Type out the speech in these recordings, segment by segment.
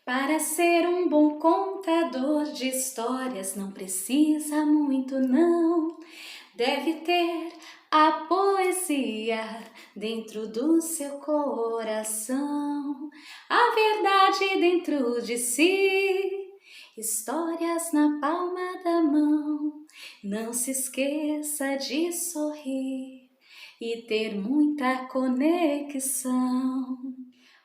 Para ser um bom contador de histórias não precisa muito não. Deve ter a poesia dentro do seu coração, a verdade dentro de si, histórias na palma da mão. Não se esqueça de sorrir e ter muita conexão.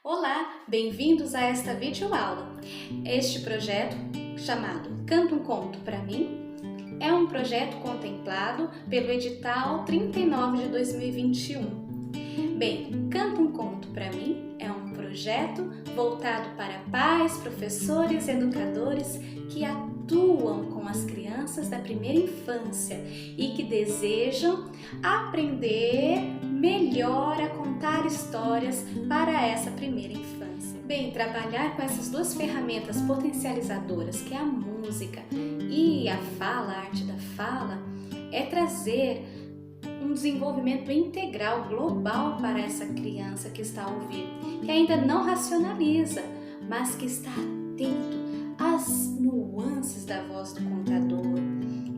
Olá, bem-vindos a esta videoaula. Este projeto, chamado Canta um Conto para mim, é um projeto contemplado pelo edital 39 de 2021. Bem, Canta um Conto para mim é um projeto voltado para pais, professores e educadores que atuam com as crianças da primeira infância e que desejam aprender melhor a contar histórias para essa primeira infância. Bem, trabalhar com essas duas ferramentas potencializadoras, que é a música e a fala, a arte da fala, é trazer um desenvolvimento integral, global para essa criança que está a ouvir, que ainda não racionaliza, mas que está atento às nuances da voz do contador,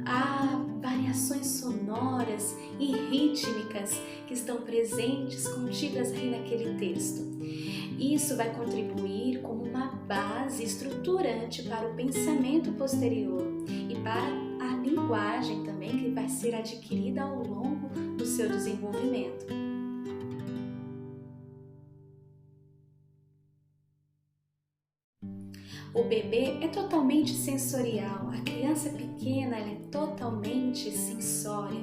a variações sonoras e rítmicas que estão presentes, contidas aí naquele texto. Isso vai contribuir como uma base estruturante para o pensamento posterior e para a linguagem também, que vai ser adquirida ao longo do seu desenvolvimento. O bebê é totalmente sensorial, a criança pequena ela é totalmente sensória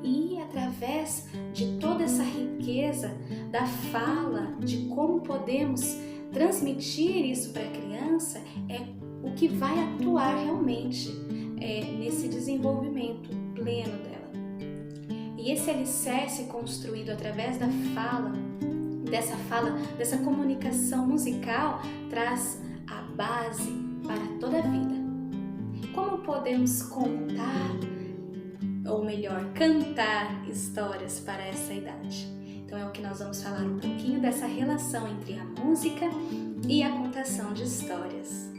e através de toda essa riqueza da fala, de como podemos transmitir isso para a criança, é o que vai atuar realmente nesse desenvolvimento pleno dela. E esse alicerce construído através da fala, dessa comunicação musical, traz a base para toda a vida. Como podemos contar, ou melhor, cantar histórias para essa idade? Então é o que nós vamos falar um pouquinho dessa relação entre a música e a contação de histórias.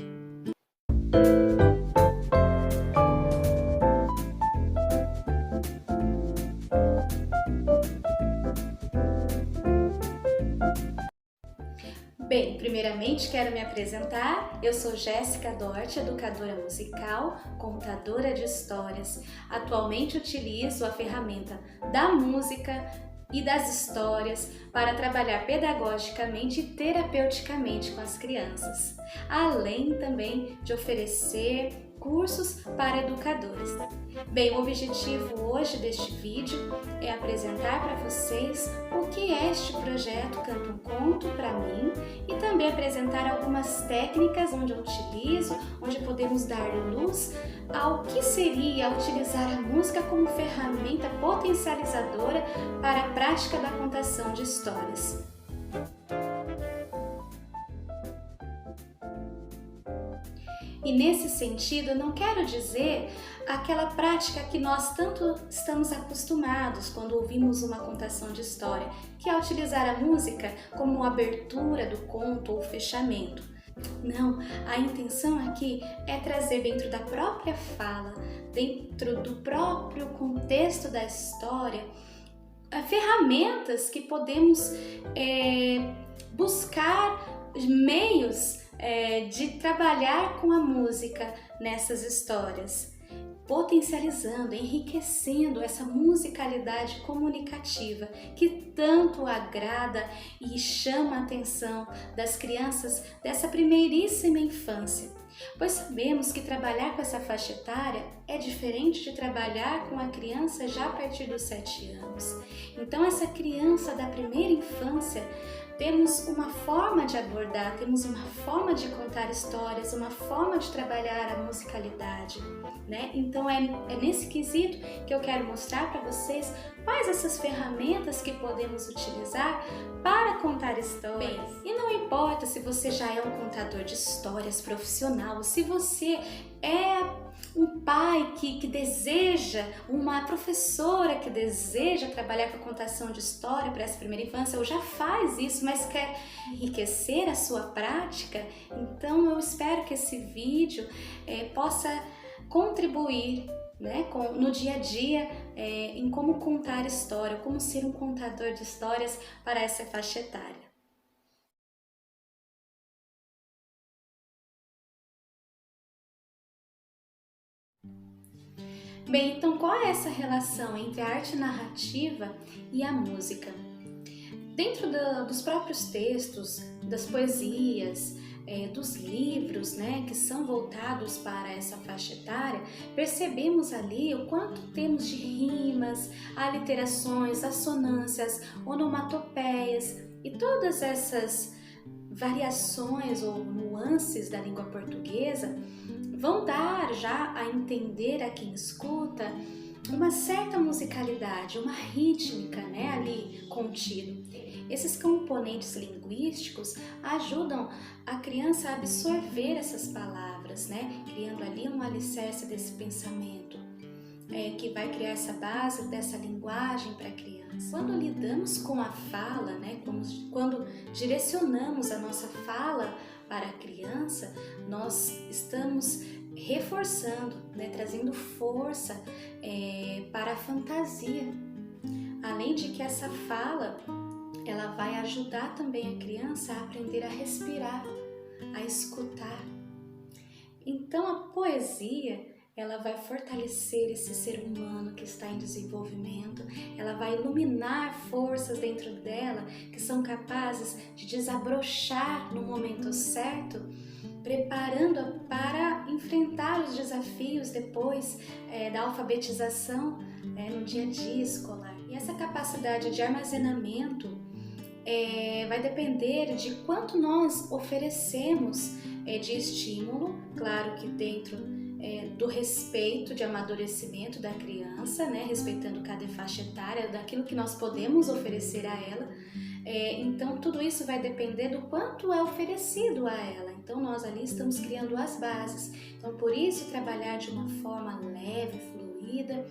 Bem, primeiramente quero me apresentar. Eu sou Jéssica Dort, educadora musical, contadora de histórias. Atualmente utilizo a ferramenta da música e das histórias para trabalhar pedagogicamente e terapeuticamente com as crianças, além também de oferecer cursos para educadores. Bem, o objetivo hoje deste vídeo é apresentar para vocês o que é este projeto Canta um Conto para mim e também apresentar algumas técnicas onde eu utilizo, onde podemos dar luz ao que seria utilizar a música como ferramenta potencializadora para a prática da contação de histórias. E nesse sentido, não quero dizer aquela prática que nós tanto estamos acostumados quando ouvimos uma contação de história, que é utilizar a música como abertura do conto ou fechamento. Não, a intenção aqui é trazer dentro da própria fala, dentro do próprio contexto da história, ferramentas que podemos buscar meios de trabalhar com a música nessas histórias, potencializando, enriquecendo essa musicalidade comunicativa que tanto agrada e chama a atenção das crianças dessa primeiríssima infância. Pois sabemos que trabalhar com essa faixa etária é diferente de trabalhar com a criança já a partir dos 7 anos. Então essa criança da primeira infância temos uma forma de abordar, temos uma forma de contar histórias, uma forma de trabalhar a musicalidade, né? Então é nesse quesito que eu quero mostrar para vocês quais essas ferramentas que podemos utilizar para contar histórias. E não importa se você já é um contador de histórias profissional, se você é um pai que deseja, uma professora que deseja trabalhar com a contação de história para essa primeira infância, ou já faz isso, mas quer enriquecer a sua prática, então eu espero que esse vídeo possa contribuir, né, no dia a dia em como contar história, como ser um contador de histórias para essa faixa etária. Bem, então qual é essa relação entre a arte narrativa e a música? Dentro dos próprios textos, das poesias, dos livros, né, que são voltados para essa faixa etária, percebemos ali o quanto temos de rimas, aliterações, assonâncias, onomatopeias e todas essas variações ou nuances da língua portuguesa vão dar já a entender a quem escuta uma certa musicalidade, uma rítmica, né, ali contido. Esses componentes linguísticos ajudam a criança a absorver essas palavras, né, criando ali um alicerce desse pensamento, que vai criar essa base dessa linguagem para a criança. Quando lidamos com a fala, né, quando direcionamos a nossa fala para a criança, nós estamos reforçando, né, trazendo força para a fantasia. Além de que essa fala, ela vai ajudar também a criança a aprender a respirar, a escutar. Então a poesia, ela vai fortalecer esse ser humano que está em desenvolvimento, ela vai iluminar forças dentro dela que são capazes de desabrochar no momento certo, preparando-a para enfrentar os desafios depois da alfabetização no dia a dia escolar. E essa capacidade de armazenamento vai depender de quanto nós oferecemos de estímulo, claro que dentro do respeito de amadurecimento da criança, né, respeitando cada faixa etária, daquilo que nós podemos oferecer a ela. Então tudo isso vai depender do quanto é oferecido a ela. Então nós ali estamos criando as bases. Então por isso trabalhar de uma forma leve, fluida,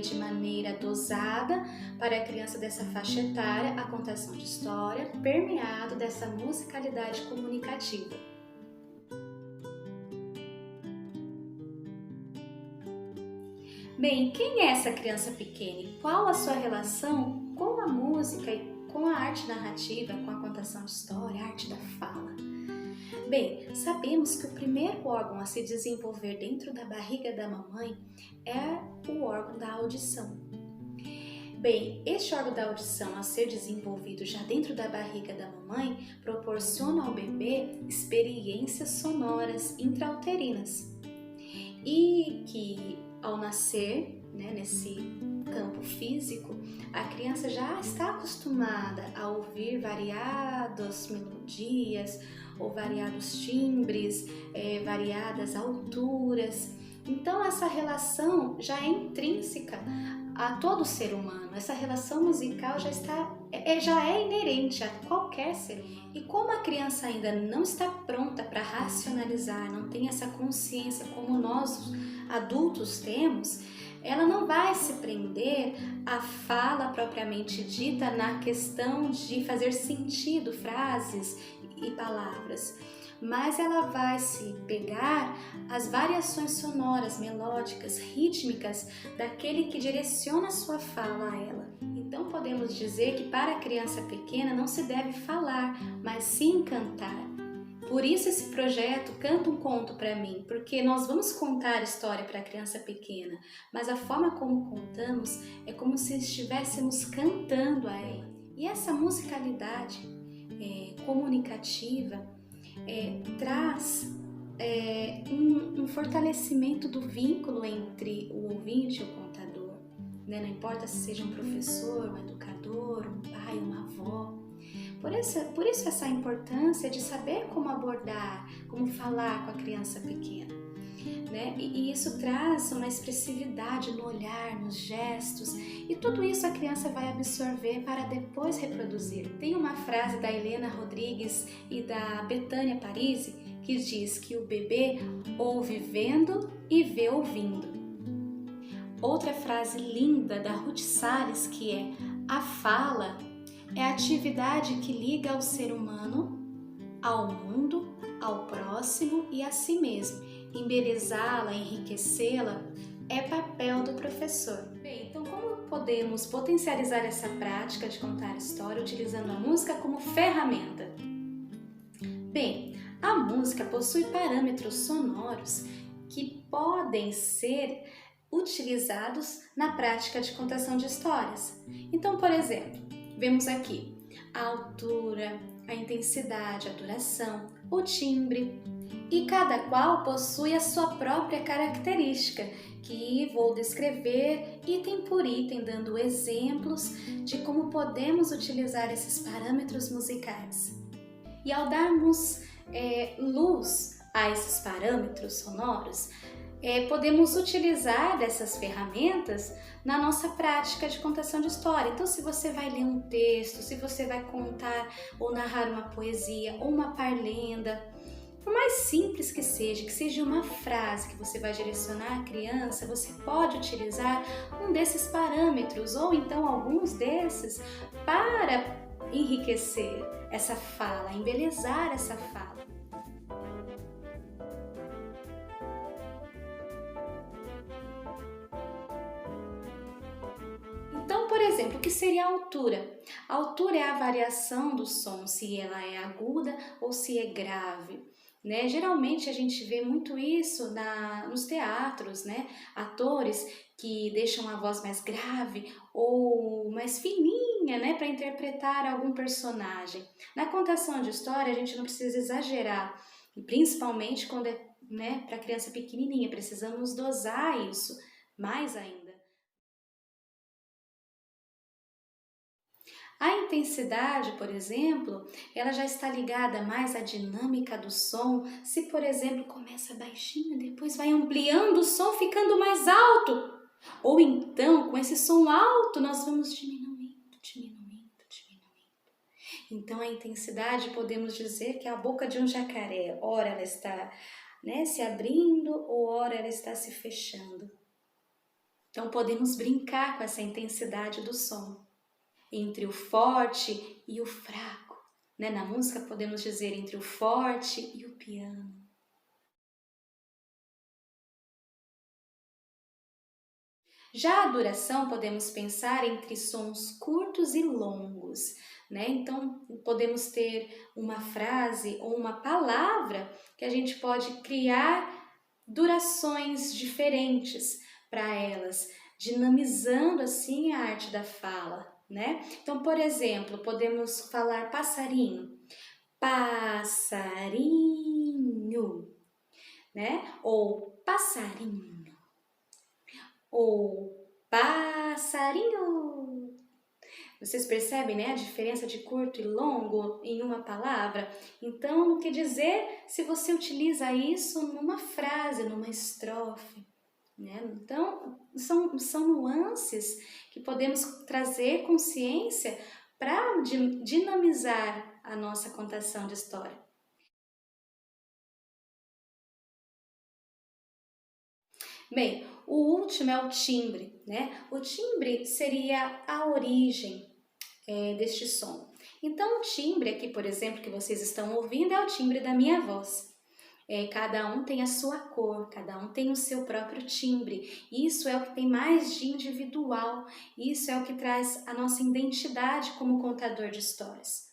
de maneira dosada para a criança dessa faixa etária, a contação de história, permeado dessa musicalidade comunicativa. Bem, quem é essa criança pequena e qual a sua relação com a música e com a arte narrativa, com a contação de história, a arte da fala? Bem, sabemos que o primeiro órgão a se desenvolver dentro da barriga da mamãe é o órgão da audição. Bem, este órgão da audição a ser desenvolvido já dentro da barriga da mamãe proporciona ao bebê experiências sonoras intrauterinas e que ao nascer, né, nesse campo físico, a criança já está acostumada a ouvir variadas melodias ou variados timbres, variadas alturas. Então essa relação já é intrínseca a todo ser humano. Essa relação musical já é inerente a qualquer ser humano. E como a criança ainda não está pronta para racionalizar, não tem essa consciência como nós adultos temos, ela não vai se prender à fala propriamente dita na questão de fazer sentido frases e palavras, mas ela vai se pegar às variações sonoras, melódicas, rítmicas daquele que direciona a sua fala a ela. Então podemos dizer que para a criança pequena não se deve falar, mas sim cantar. Por isso esse projeto Canta um Conto para mim, porque nós vamos contar história para a criança pequena, mas a forma como contamos é como se estivéssemos cantando a ela. E essa musicalidade comunicativa traz um fortalecimento do vínculo entre o ouvinte e o contador, né? Não importa se seja um professor, um educador, um pai, uma avó, Por isso essa importância de saber como abordar, como falar com a criança pequena, né? E isso traz uma expressividade no olhar, nos gestos, e tudo isso a criança vai absorver para depois reproduzir. Tem uma frase da Helena Rodrigues e da Betânia Parisi que diz que o bebê ouve vendo e vê ouvindo. Outra frase linda da Ruth Salles que é: a fala é a atividade que liga ao ser humano, ao mundo, ao próximo e a si mesmo. Embelezá-la, enriquecê-la é papel do professor. Bem, então como podemos potencializar essa prática de contar história utilizando a música como ferramenta? Bem, a música possui parâmetros sonoros que podem ser utilizados na prática de contação de histórias. Então, por exemplo, vemos aqui a altura, a intensidade, a duração, o timbre, e cada qual possui a sua própria característica, que vou descrever item por item, dando exemplos de como podemos utilizar esses parâmetros musicais. E ao darmos luz a esses parâmetros sonoros, podemos utilizar dessas ferramentas na nossa prática de contação de história. Então, se você vai ler um texto, se você vai contar ou narrar uma poesia ou uma parlenda, por mais simples que seja uma frase que você vai direcionar à criança, você pode utilizar um desses parâmetros ou então alguns desses para enriquecer essa fala, embelezar essa fala. Então, por exemplo, o que seria a altura? A altura é a variação do som, se ela é aguda ou se é grave, né? Geralmente a gente vê muito isso nos teatros, né? Atores que deixam a voz mais grave ou mais fininha, né? Para interpretar algum personagem. Na contação de história a gente não precisa exagerar, e principalmente quando é, né, para criança pequenininha, precisamos dosar isso mais ainda. A intensidade, por exemplo, ela já está ligada mais à dinâmica do som. Se, por exemplo, começa baixinho, depois vai ampliando o som, ficando mais alto. Ou então, com esse som alto, nós vamos diminuindo, diminuindo, diminuindo. Então, a intensidade, podemos dizer que é a boca de um jacaré. Ora ela está, né, se abrindo, ou ora ela está se fechando. Então, podemos brincar com essa intensidade do som, entre o forte e o fraco, né? Na música podemos dizer entre o forte e o piano. Já a duração podemos pensar entre sons curtos e longos, né? Então podemos ter uma frase ou uma palavra que a gente pode criar durações diferentes para elas, dinamizando assim a arte da fala, né? Então, por exemplo, podemos falar passarinho, passarinho, né? Ou passarinho, ou passarinho. Vocês percebem, né, a diferença de curto e longo em uma palavra? Então, o que dizer se você utiliza isso numa frase, numa estrofe? Né? Então, são nuances que podemos trazer consciência para dinamizar a nossa contação de história. Bem, o último é o timbre, né? O timbre seria a origem deste som. Então, o timbre aqui, por exemplo, que vocês estão ouvindo é o timbre da minha voz. Cada um tem a sua cor, cada um tem o seu próprio timbre. Isso é o que tem mais de individual, isso é o que traz a nossa identidade como contador de histórias.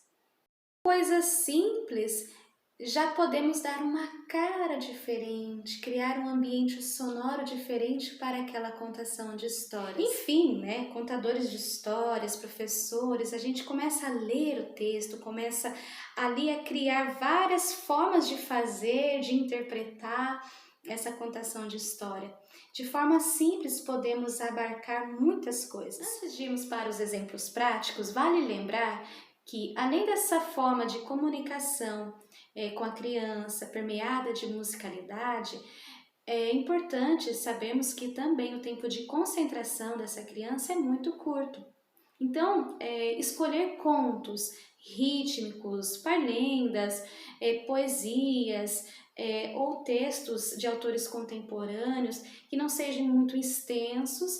Coisas simples, já podemos dar uma cara diferente, criar um ambiente sonoro diferente para aquela contação de histórias. Enfim, né, contadores de histórias, professores, a gente começa a ler o texto, começa ali a criar várias formas de fazer, de interpretar essa contação de história. De forma simples, podemos abarcar muitas coisas. Antes de irmos para os exemplos práticos, vale lembrar que, além dessa forma de comunicação com a criança, permeada de musicalidade, é importante sabermos que também o tempo de concentração dessa criança é muito curto. Então, escolher contos rítmicos, parlendas, poesias ou textos de autores contemporâneos que não sejam muito extensos,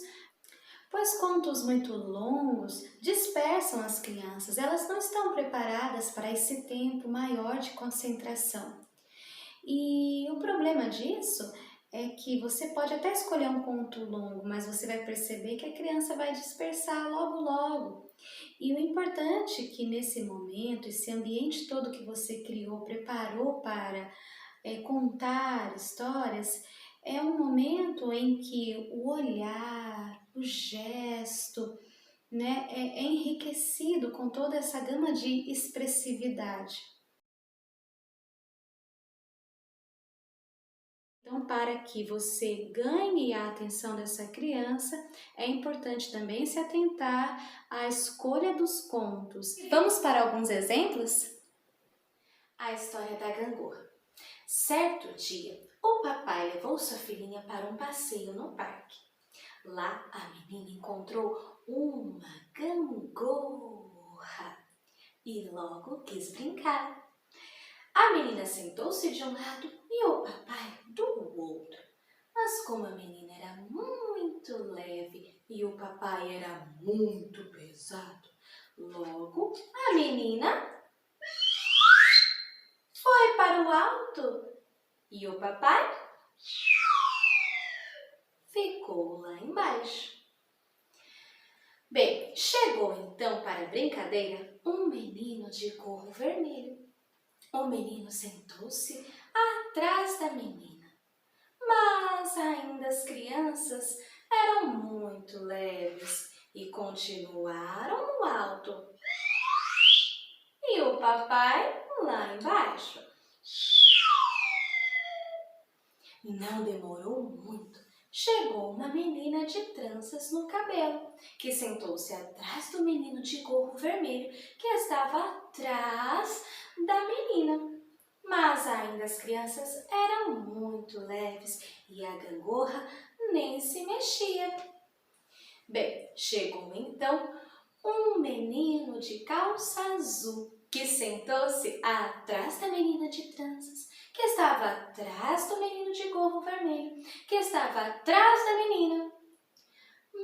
pois contos muito longos dispersam as crianças, elas não estão preparadas para esse tempo maior de concentração. E o problema disso é que você pode até escolher um conto longo, mas você vai perceber que a criança vai dispersar logo logo. E o importante é que nesse momento, esse ambiente todo que você criou, preparou para contar histórias, é um momento em que o olhar, o gesto, né, é enriquecido com toda essa gama de expressividade. Então, para que você ganhe a atenção dessa criança, é importante também se atentar à escolha dos contos. Vamos para alguns exemplos? A história da gangorra. Certo dia, o papai levou sua filhinha para um passeio no parque. Lá, a menina encontrou uma gangorra e logo quis brincar. A menina sentou-se de um lado e o papai do outro. Mas como a menina era muito leve e o papai era muito pesado, logo a menina foi para o alto e o papai ficou lá embaixo. Bem, chegou então para a brincadeira um menino de gorro vermelho. O menino sentou-se atrás da menina, mas ainda as crianças eram muito leves e continuaram no alto. E o papai lá embaixo. Não demorou muito. Chegou uma menina de tranças no cabelo, que sentou-se atrás do menino de gorro vermelho, que estava atrás da menina. Mas ainda as crianças eram muito leves e a gangorra nem se mexia. Bem, chegou então um menino de calça azul, que sentou-se atrás da menina de tranças, que estava atrás do menino de gorro vermelho, que estava atrás da menina.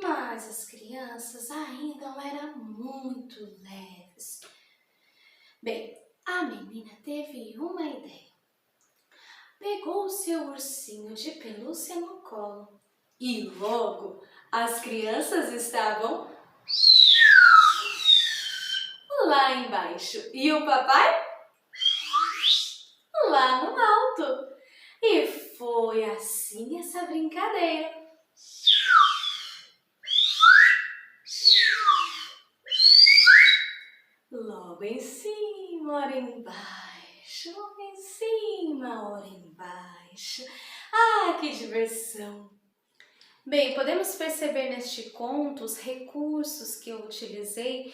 Mas as crianças ainda eram muito leves. Bem, a menina teve uma ideia. Pegou o seu ursinho de pelúcia no colo e logo as crianças estavam lá embaixo e o papai lá no alto. E foi assim essa brincadeira. Logo em cima, ora embaixo, logo em cima, ora embaixo. Ah, que diversão! Bem, podemos perceber neste conto os recursos que eu utilizei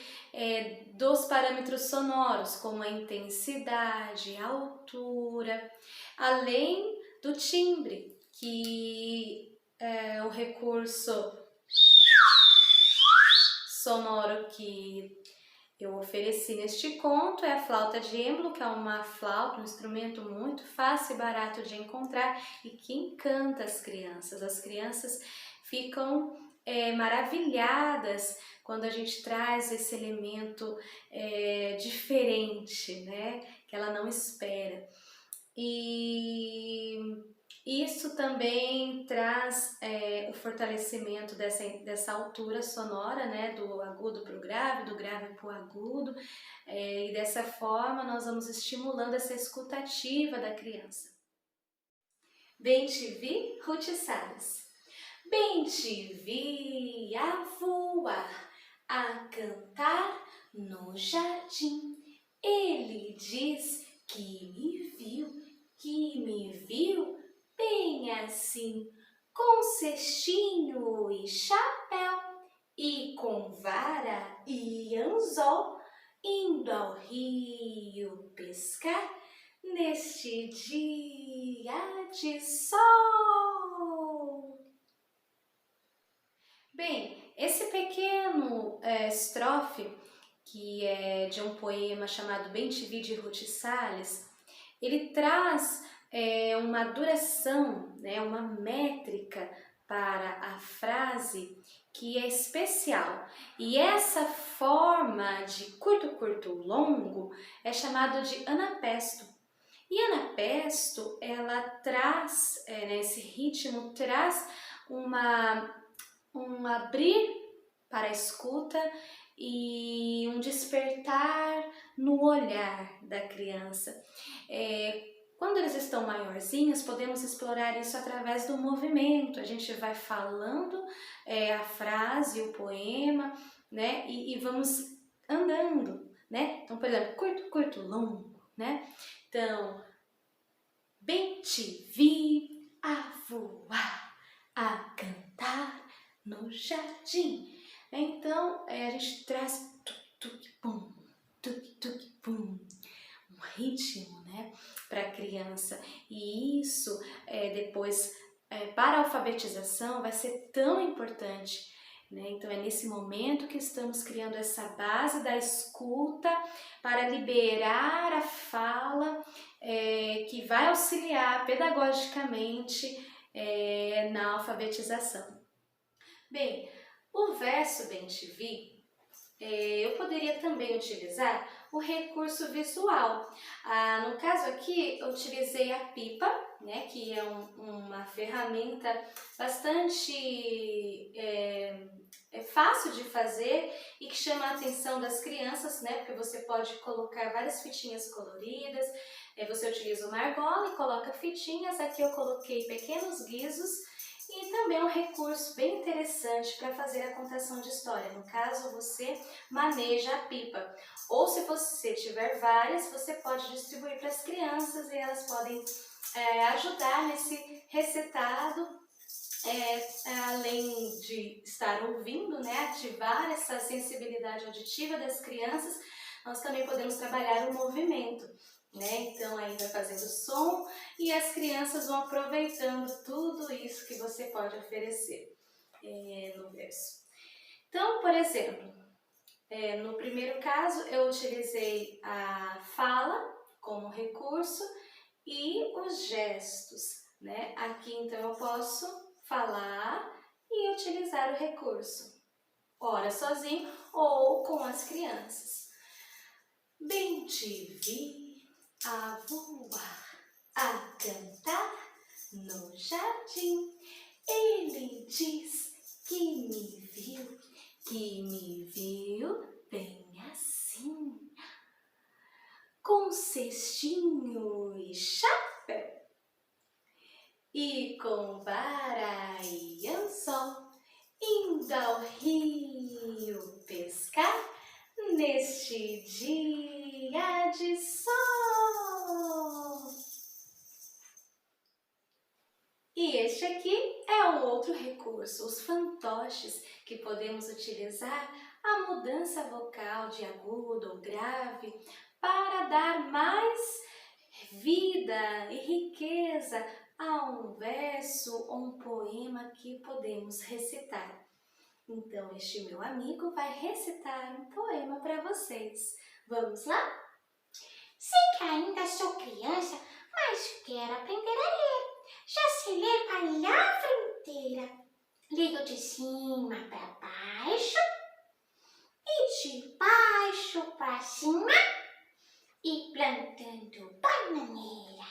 dos parâmetros sonoros, como a intensidade, a altura, além do timbre, que é o recurso sonoro que eu ofereci neste conto é a flauta de êmbolo, que é uma flauta, um instrumento muito fácil e barato de encontrar e que encanta as crianças. As crianças ficam maravilhadas quando a gente traz esse elemento diferente, né? Que ela não espera. E isso também traz o fortalecimento dessa altura sonora, né, do agudo para o grave, do grave para o agudo, e dessa forma nós vamos estimulando essa escutativa da criança. Bem te vi, Ruth Salles. Bem te vi a voar, a cantar no jardim. Ele diz que me viu bem assim, com cestinho e chapéu, e com vara e anzol, indo ao rio pescar neste dia de sol. Bem, esse pequeno estrofe, que é de um poema chamado Bem-te-vi de Ruth Salles, ele traz uma duração, né, uma métrica para a frase que é especial. E essa forma de curto, curto, longo é chamado de anapesto. E anapesto, ela traz, nesse ritmo, traz um abrir para a escuta e um despertar no olhar da criança. Quando eles estão maiorzinhos, podemos explorar isso através do movimento. A gente vai falando a frase, o poema, né? E vamos andando, né? Então, por exemplo, curto, curto, longo, né? Então, bem te vi a voar, a cantar no jardim. Então, a gente traz tuk-tuk-pum, tuk-tuk-pum, um ritmo, né, para a criança. E isso, depois, para a alfabetização, vai ser tão importante, né? Então, é nesse momento que estamos criando essa base da escuta para liberar a fala, que vai auxiliar pedagogicamente na alfabetização. Bem, o verso Bem-te-vi, eu poderia também utilizar o recurso visual. No caso aqui, eu utilizei a pipa, né, que é uma ferramenta bastante fácil de fazer e que chama a atenção das crianças, né, porque você pode colocar várias fitinhas coloridas. Você utiliza uma argola e coloca fitinhas. Aqui eu coloquei pequenos guizos. E também um recurso bem interessante para fazer a contação de história. No caso, você maneja a pipa. Ou se você tiver várias, você pode distribuir para as crianças e elas podem ajudar nesse recitado, além de estar ouvindo, né, ativar essa sensibilidade auditiva das crianças. Nós também podemos trabalhar o movimento, né? Então aí vai fazendo som e as crianças vão aproveitando tudo isso que você pode oferecer no verso. Então, por exemplo, no primeiro caso eu utilizei a fala como recurso e os gestos, né? Aqui então eu posso falar e utilizar o recurso, ora sozinho ou com as crianças. Bem te vi a voar, a cantar no jardim. Ele diz que me viu bem assim, com cestinho e chapéu, e com vara e anzol, indo ao rio pescar neste dia de sol. E este aqui é um outro recurso, os fantoches, que podemos utilizar a mudança vocal de agudo ou grave para dar mais vida e riqueza a um verso ou um poema que podemos recitar. Então, este meu amigo vai recitar um poema para vocês. Vamos lá? Sei que ainda sou criança, mas quero aprender a ler. Já sei ler palavra inteira. Leio de cima para baixo e de baixo para cima e plantando bananeira.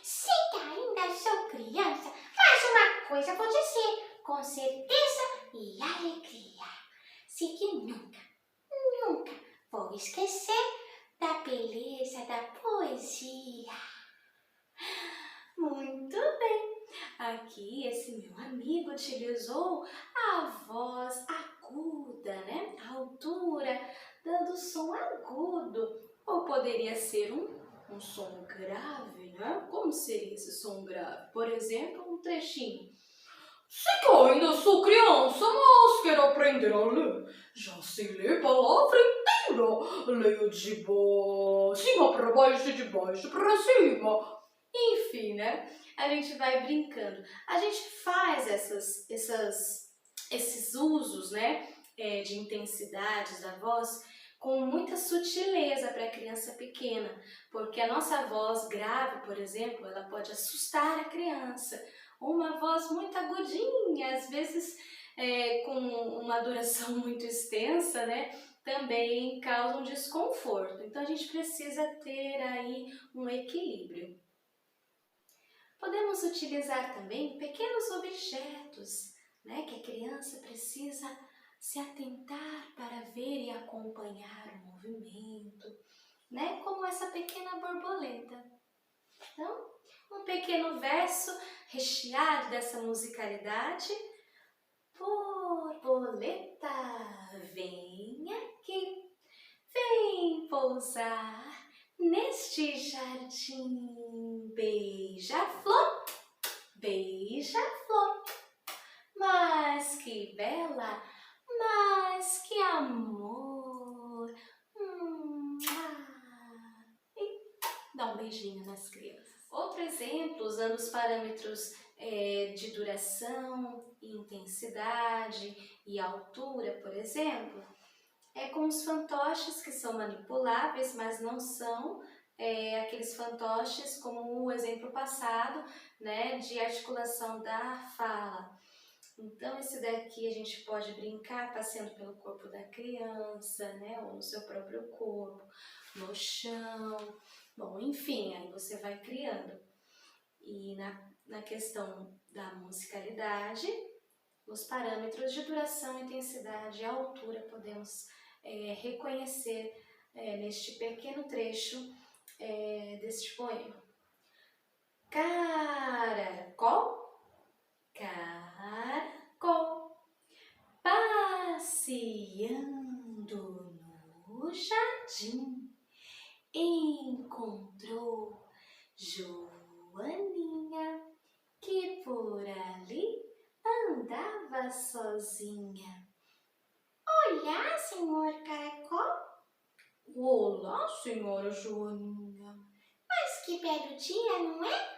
Sei que ainda sou criança, mas uma coisa vou dizer com certeza e alegria. Sei que nunca vou esquecer da beleza da poesia. Muito bem! Aqui esse meu amigo utilizou a voz aguda, né? A altura, dando som agudo. Ou poderia ser um som grave, né? Como seria esse som grave? Por exemplo, um trechinho. Sei que ainda sou criança, mas quero aprender a ler. Já sei ler palavra inteira. Leio de cima para baixo, de baixo para cima. Enfim, né? A gente vai brincando. A gente faz esses usos, né? De intensidades da voz com muita sutileza para a criança pequena, porque a nossa voz grave, por exemplo, ela pode assustar a criança. Uma voz muito agudinha, às vezes com uma duração muito extensa, né, também causa um desconforto. Então a gente precisa ter aí um equilíbrio. Podemos utilizar também pequenos objetos, né, que a criança precisa se atentar para ver e acompanhar o movimento, né, como essa pequena borboleta. Então, um pequeno verso recheado dessa musicalidade. Borboleta, vem aqui, vem pousar neste jardim. Beija-flor, beija-flor, mas que bela, mas que amor. E dá um beijinho nas crianças. Outro exemplo, usando os parâmetros de duração, intensidade e altura, por exemplo, é com os fantoches que são manipuláveis, mas não são aqueles fantoches como o exemplo passado, né, de articulação da fala. Então esse daqui a gente pode brincar passeando pelo corpo da criança, né, ou no seu próprio corpo, no chão. Bom, enfim, aí você vai criando. E na questão da musicalidade, os parâmetros de duração, intensidade e altura podemos reconhecer neste pequeno trecho deste poema. Caracol, caracol, passeando no jardim, encontrou Joaninha, que por ali andava sozinha. Olá, senhor caracol. Olá, senhora Joaninha. Mas que belo dia, não é?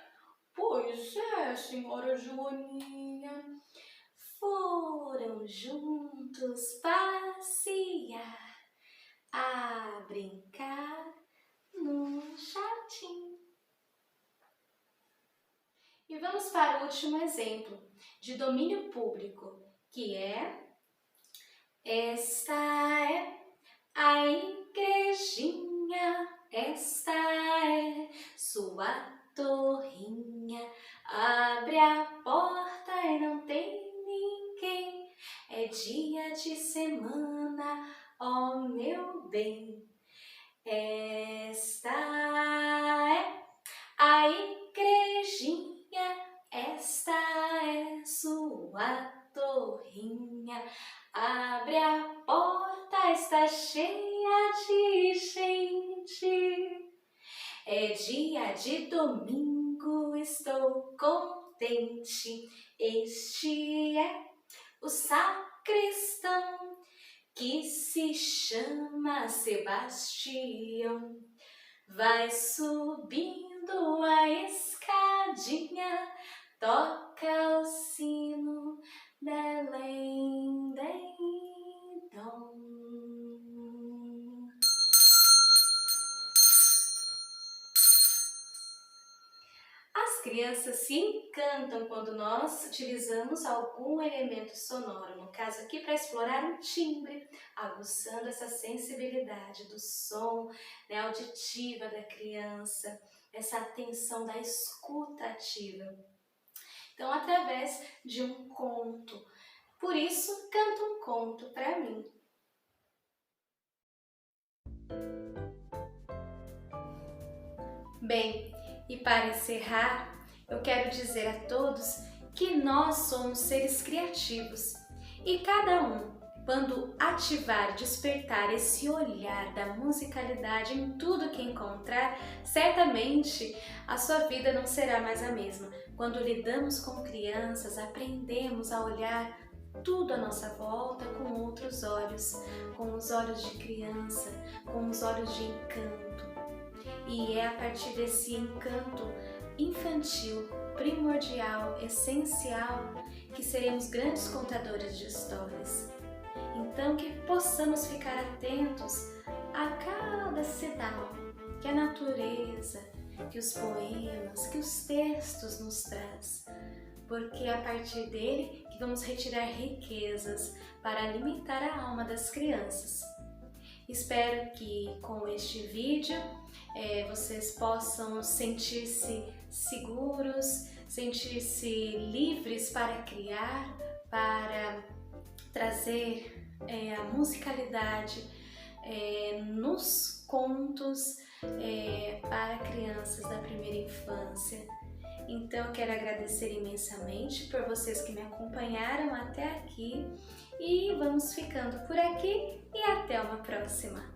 Pois é, senhora Joaninha. Foram juntos passear, a brincar no jardim. E vamos para o último exemplo de domínio público, que é: esta é a igrejinha, esta é sua torrinha. Abre a porta e não tem ninguém. É dia de semana, ó meu bem. Esta é a igrejinha, esta é sua torrinha. Abre a porta, está cheia de gente. É dia de domingo, estou contente. Este é o sacristão, que se chama Sebastião. Vai subindo a escadinha, toca o sino, Belém, dem, dom. As crianças se encantam quando nós utilizamos algum elemento sonoro, no caso aqui para explorar um timbre, aguçando essa sensibilidade do som, né, auditiva da criança, essa atenção da escuta ativa. Então, através de um conto. Por isso, canta um conto para mim. Bem, e para encerrar, eu quero dizer a todos que nós somos seres criativos e cada um, quando ativar e despertar esse olhar da musicalidade em tudo que encontrar, certamente a sua vida não será mais a mesma. Quando lidamos com crianças, aprendemos a olhar tudo à nossa volta com outros olhos, com os olhos de criança, com os olhos de encanto. E é a partir desse encanto infantil, primordial, essencial, que seremos grandes contadores de histórias. Então, que possamos ficar atentos a cada sinal que a natureza, que os poemas, que os textos nos traz, porque é a partir dele que vamos retirar riquezas para alimentar a alma das crianças. Espero que com este vídeo vocês possam sentir-se seguros, sentir-se livres para criar, para trazer a musicalidade nos contos para crianças da primeira infância. Então eu quero agradecer imensamente por vocês que me acompanharam até aqui e vamos ficando por aqui e até uma próxima!